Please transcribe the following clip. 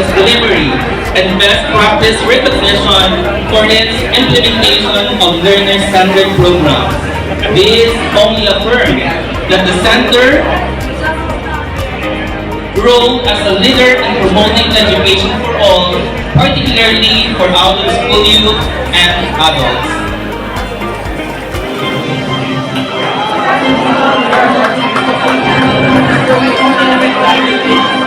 services delivery and best practice recognition for its implementation of learner-centered programs. This only affirms that the center role as a leader in promoting education for all, particularly for out-of-school youth and adults. Thank you.